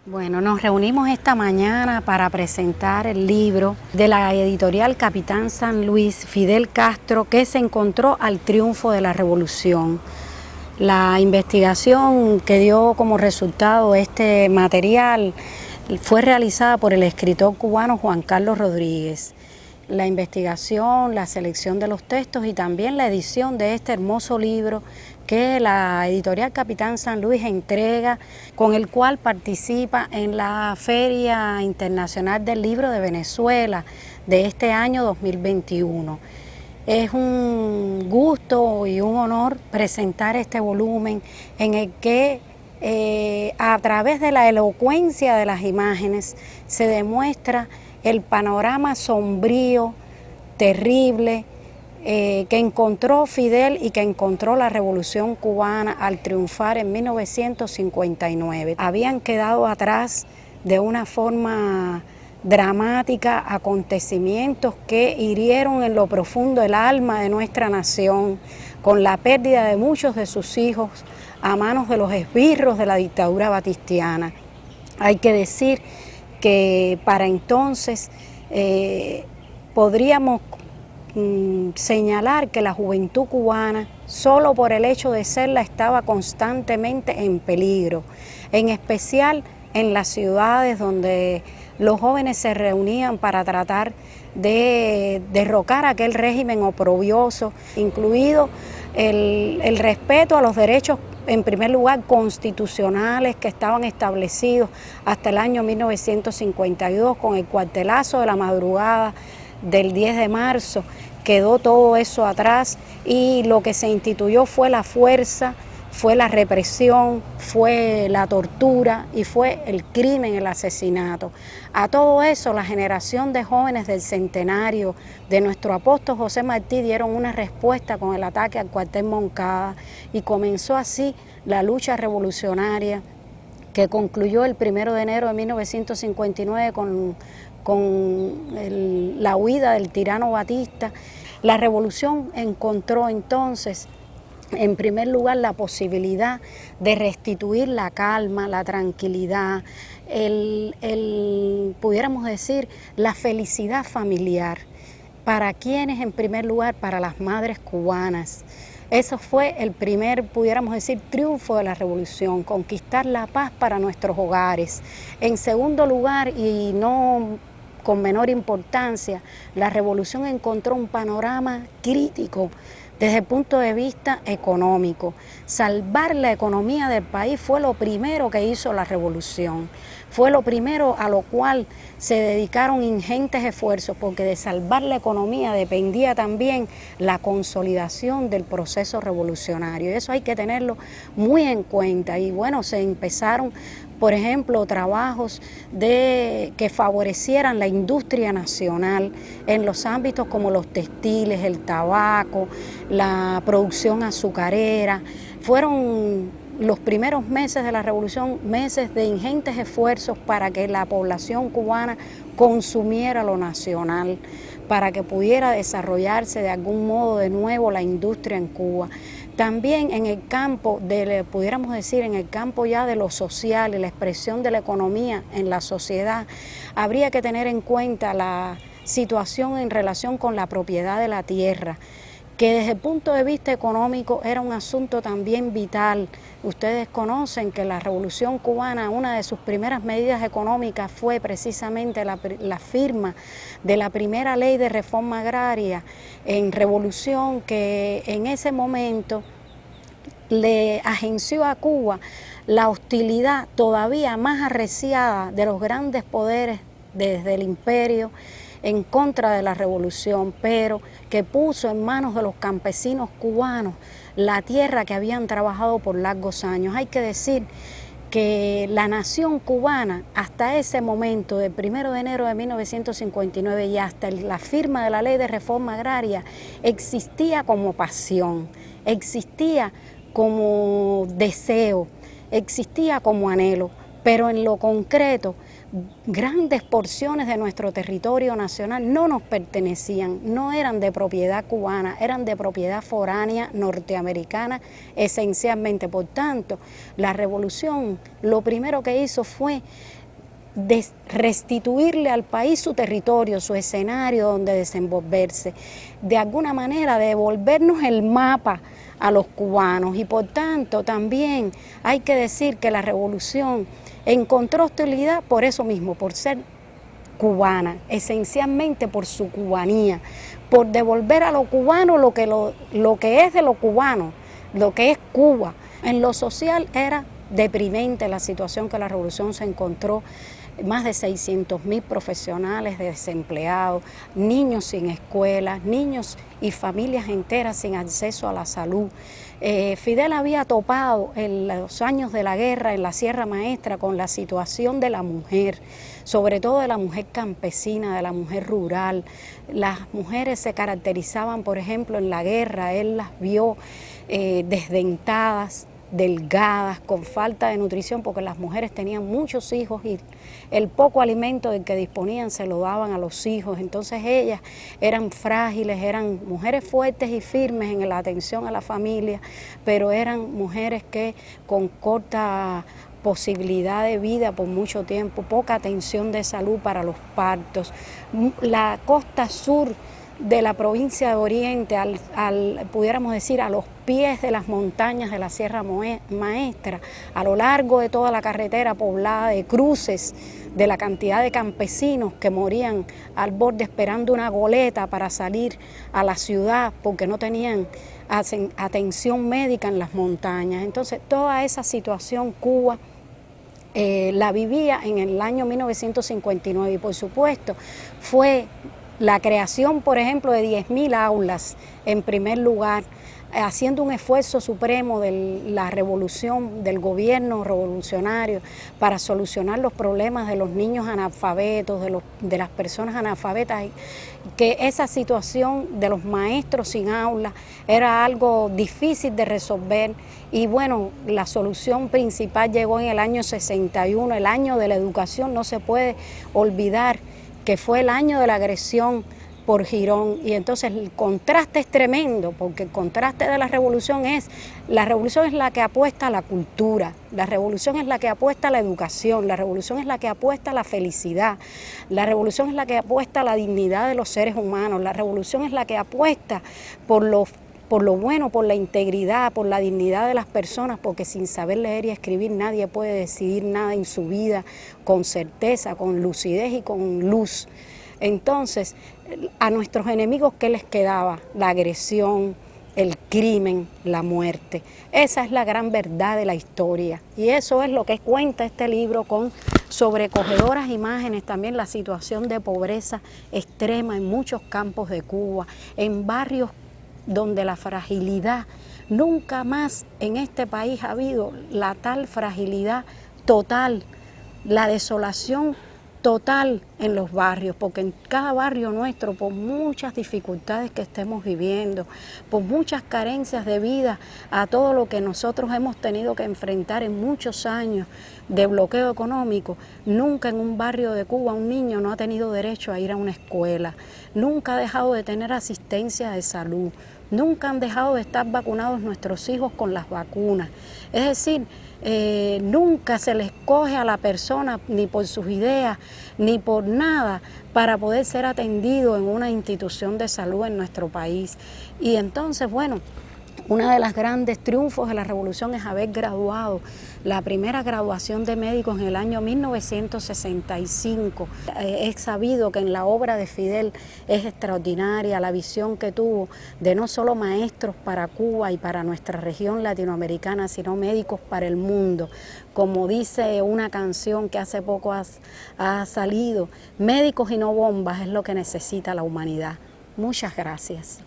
Bueno, nos reunimos esta mañana para presentar el libro de la editorial Capitán San Luis, Fidel Castro, que se encontró al triunfo de la revolución. La investigación que dio como resultado este material fue realizada por el escritor cubano Juan Carlos Rodríguez. La investigación, la selección de los textos y también la edición de este hermoso libro que la editorial Capitán San Luis entrega, con el cual participa en la Feria Internacional del Libro de Venezuela de este año 2021. Es un gusto y un honor presentar este volumen en el que a través de la elocuencia de las imágenes se demuestra el panorama sombrío, terrible, que encontró Fidel y que encontró la Revolución Cubana al triunfar en 1959. Habían quedado atrás de una forma dramática acontecimientos que hirieron en lo profundo el alma de nuestra nación, con la pérdida de muchos de sus hijos a manos de los esbirros de la dictadura batistiana. Hay que decir que para entonces podríamos señalar que la juventud cubana, solo por el hecho de serla, estaba constantemente en peligro, en especial en las ciudades donde los jóvenes se reunían para tratar de derrocar aquel régimen oprobioso, incluido el respeto a los derechos, en primer lugar, constitucionales que estaban establecidos hasta el año 1952 con el cuartelazo de la madrugada del 10 de marzo. Quedó todo eso atrás y lo que se instituyó fue la fuerza, fue la represión, fue la tortura y fue el crimen, el asesinato. A todo eso la generación de jóvenes del centenario de nuestro apóstol José Martí dieron una respuesta con el ataque al cuartel Moncada y comenzó así la lucha revolucionaria que concluyó el 1 de enero de 1959 con la huida del tirano Batista. La revolución encontró entonces, en primer lugar, la posibilidad de restituir la calma, la tranquilidad, pudiéramos decir, la felicidad familiar. ¿Para quiénes? En primer lugar, para las madres cubanas. Eso fue el primer, pudiéramos decir, triunfo de la revolución, conquistar la paz para nuestros hogares. En segundo lugar, y no con menor importancia, la revolución encontró un panorama crítico desde el punto de vista económico. Salvar la economía del país fue lo primero que hizo la revolución. Fue lo primero a lo cual se dedicaron ingentes esfuerzos, porque de salvar la economía dependía también la consolidación del proceso revolucionario. Y eso hay que tenerlo muy en cuenta. Y bueno, se empezaron, por ejemplo, trabajos que favorecieran la industria nacional en los ámbitos como los textiles, el tabaco, la producción azucarera. Fueron los primeros meses de la revolución meses de ingentes esfuerzos para que la población cubana consumiera lo nacional, para que pudiera desarrollarse de algún modo de nuevo la industria en Cuba. También en el campo, pudiéramos decir, en el campo ya de lo social y la expresión de la economía en la sociedad, habría que tener en cuenta la situación en relación con la propiedad de la tierra, que desde el punto de vista económico era un asunto también vital. Ustedes conocen que la Revolución Cubana, una de sus primeras medidas económicas fue precisamente la firma de la primera ley de reforma agraria en revolución, que en ese momento le agenció a Cuba la hostilidad todavía más arreciada de los grandes poderes desde el imperio en contra de la revolución, pero que puso en manos de los campesinos cubanos la tierra que habían trabajado por largos años. Hay que decir que la nación cubana hasta ese momento, del 1 de enero de 1959 y hasta la firma de la ley de reforma agraria, existía como pasión, existía como deseo, existía como anhelo, pero en lo concreto grandes porciones de nuestro territorio nacional no nos pertenecían, no eran de propiedad cubana, eran de propiedad foránea norteamericana esencialmente. Por tanto, la revolución lo primero que hizo fue restituirle al país su territorio, su escenario donde desenvolverse, de alguna manera devolvernos el mapa a los cubanos. Y por tanto también hay que decir que la revolución encontró hostilidad por eso mismo, por ser cubana, esencialmente por su cubanía, por devolver a lo cubano lo que es de lo cubano, lo que es Cuba. En lo social era deprimente la situación que la revolución se encontró. Más de 600.000 profesionales desempleados, niños sin escuelas, niños y familias enteras sin acceso a la salud. Fidel había topado en los años de la guerra en la Sierra Maestra con la situación de la mujer, sobre todo de la mujer campesina, de la mujer rural. Las mujeres se caracterizaban, por ejemplo, en la guerra, él las vio desdentadas, delgadas, con falta de nutrición, porque las mujeres tenían muchos hijos y el poco alimento del que disponían se lo daban a los hijos. Entonces ellas eran frágiles, eran mujeres fuertes y firmes en la atención a la familia, pero eran mujeres que con corta posibilidad de vida por mucho tiempo, poca atención de salud para los partos. La costa sur de la provincia de Oriente, pudiéramos decir, a los pies de las montañas de la Sierra Maestra, a lo largo de toda la carretera poblada de cruces, de la cantidad de campesinos que morían al borde esperando una goleta para salir a la ciudad porque no tenían atención médica en las montañas. Entonces, toda esa situación Cuba la vivía en el año 1959 y por supuesto fue la creación, por ejemplo, de 10.000 aulas en primer lugar, haciendo un esfuerzo supremo de la revolución, del gobierno revolucionario para solucionar los problemas de los niños analfabetos, de las personas analfabetas, que esa situación de los maestros sin aula era algo difícil de resolver y bueno, la solución principal llegó en el año 61, el año de la educación. No se puede olvidar que fue el año de la agresión por Girón, y entonces el contraste es tremendo, porque el contraste de la revolución es la que apuesta a la cultura, la revolución es la que apuesta a la educación, la revolución es la que apuesta a la felicidad, la revolución es la que apuesta a la dignidad de los seres humanos, la revolución es la que apuesta por lo bueno, por la integridad, por la dignidad de las personas, porque sin saber leer y escribir nadie puede decidir nada en su vida con certeza, con lucidez y con luz. Entonces, a nuestros enemigos, ¿qué les quedaba? La agresión, el crimen, la muerte. Esa es la gran verdad de la historia y eso es lo que cuenta este libro, con sobrecogedoras imágenes, también la situación de pobreza extrema en muchos campos de Cuba, en barrios donde la fragilidad, nunca más en este país ha habido la tal fragilidad total, la desolación total en los barrios, porque en cada barrio nuestro, por muchas dificultades que estemos viviendo, por muchas carencias de vida, a todo lo que nosotros hemos tenido que enfrentar en muchos años de bloqueo económico, nunca en un barrio de Cuba un niño no ha tenido derecho a ir a una escuela, nunca ha dejado de tener asistencia de salud, nunca han dejado de estar vacunados nuestros hijos con las vacunas. Es decir, nunca se les coge a la persona ni por sus ideas ni por nada para poder ser atendido en una institución de salud en nuestro país. Y entonces, bueno, una de las grandes triunfos de la revolución es haber graduado, la primera graduación de médicos en el año 1965. Es sabido que en la obra de Fidel es extraordinaria la visión que tuvo de no solo maestros para Cuba y para nuestra región latinoamericana, sino médicos para el mundo. Como dice una canción que hace poco ha salido, médicos y no bombas es lo que necesita la humanidad. Muchas gracias.